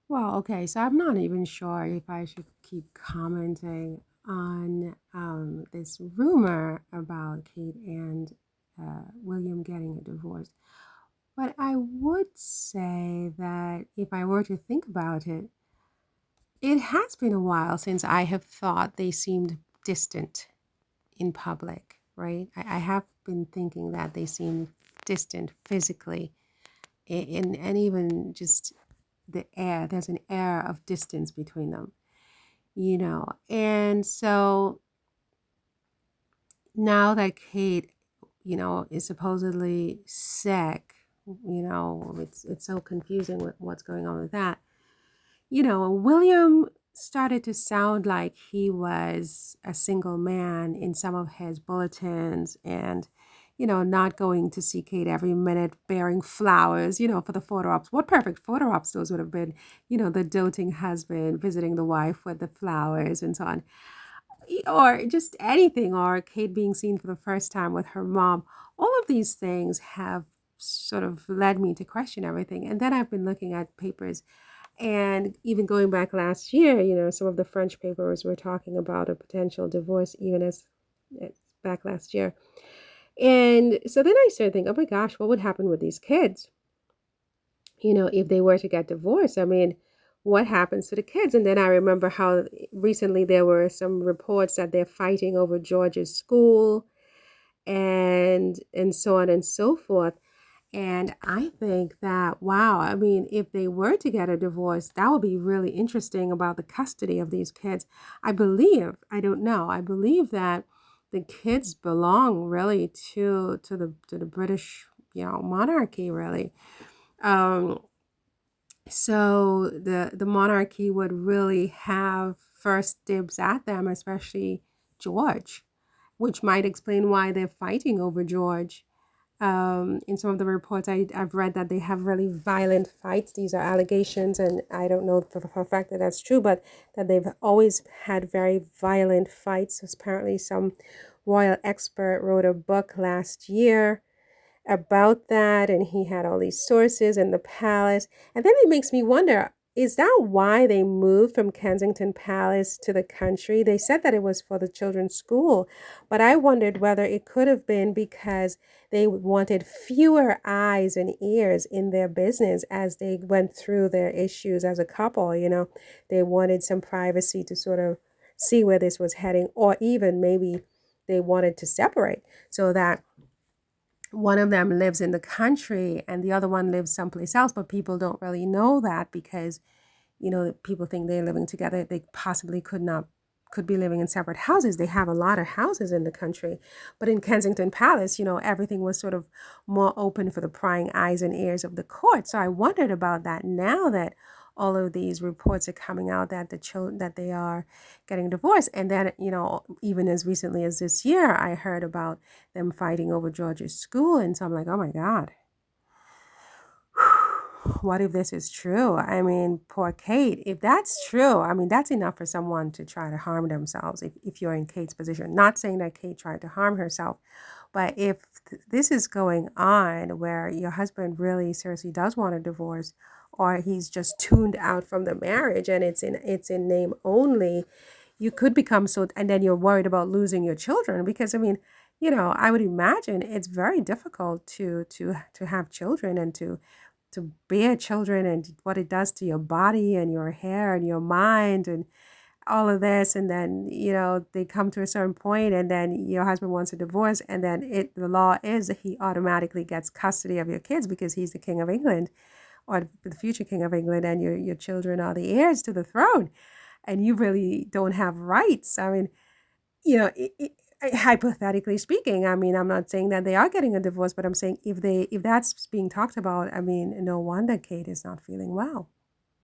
Well, okay, so I'm not even sure if I should keep commenting on this rumor about Kate and William getting a divorce. But I would say that if I were to think about it, it has been a while since I have thought they seemed distant in public, right? I have been thinking that they seem distant physically, and even just the air, there's an air of distance between them, And so now that Kate, is supposedly sick, it's so confusing with what's going on with that. William started to sound like he was a single man in some of his bulletins and, not going to see Kate every minute bearing flowers, for the photo ops. What perfect photo ops those would have been, the doting husband visiting the wife with the flowers and so on. Or just anything, or Kate being seen for the first time with her mom. All of these things have sort of led me to question everything. And then I've been looking at papers and even going back last year, some of the French papers were talking about a potential divorce, even as back last year. And so then I started thinking, oh my gosh, what would happen with these kids? If they were to get divorced, I mean, what happens to the kids? And then I remember how recently there were some reports that they're fighting over George's school and so on and so forth. And I think that, wow, I mean, if they were to get a divorce, that would be really interesting about the custody of these kids. I don't know, I believe that the kids belong really to the British, monarchy, really. Um, so the monarchy would really have first dibs at them, especially George, which might explain why they're fighting over George. In some of the reports I've read that they have really violent fights. These are allegations, and I don't know for a fact that that's true, but that they've always had very violent fights. Apparently, some royal expert wrote a book last year about that, and he had all these sources in the palace. And then it makes me wonder, is that why they moved from Kensington Palace to the country? They said that it was for the children's school, but I wondered whether it could have been because they wanted fewer eyes and ears in their business as they went through their issues as a couple. They wanted some privacy to sort of see where this was heading, or even maybe they wanted to separate so that one of them lives in the country and the other one lives someplace else, but people don't really know that because, people think they're living together. They possibly could be living in separate houses. They have a lot of houses in the country. But in Kensington Palace, everything was sort of more open for the prying eyes and ears of the court. So I wondered about that now that all of these reports are coming out that the children that they are getting divorced. And then, even as recently as this year, I heard about them fighting over George's school. And so I'm like, oh my God, what if this is true? I mean, poor Kate. If that's true, I mean, that's enough for someone to try to harm themselves if you're in Kate's position. Not saying that Kate tried to harm herself, but if this is going on where your husband really seriously does want a divorce, or he's just tuned out from the marriage and it's in name only, you could become so, and then you're worried about losing your children because I mean, I would imagine it's very difficult to have children and to bear children and what it does to your body and your hair and your mind and all of this. And then they come to a certain point and then your husband wants a divorce, and then the law is that he automatically gets custody of your kids because he's the king of England, or the future king of England, and your children are the heirs to the throne, and you really don't have rights. I mean, hypothetically speaking, I mean, I'm not saying that they are getting a divorce, but I'm saying if that's being talked about, I mean, no wonder Kate is not feeling well.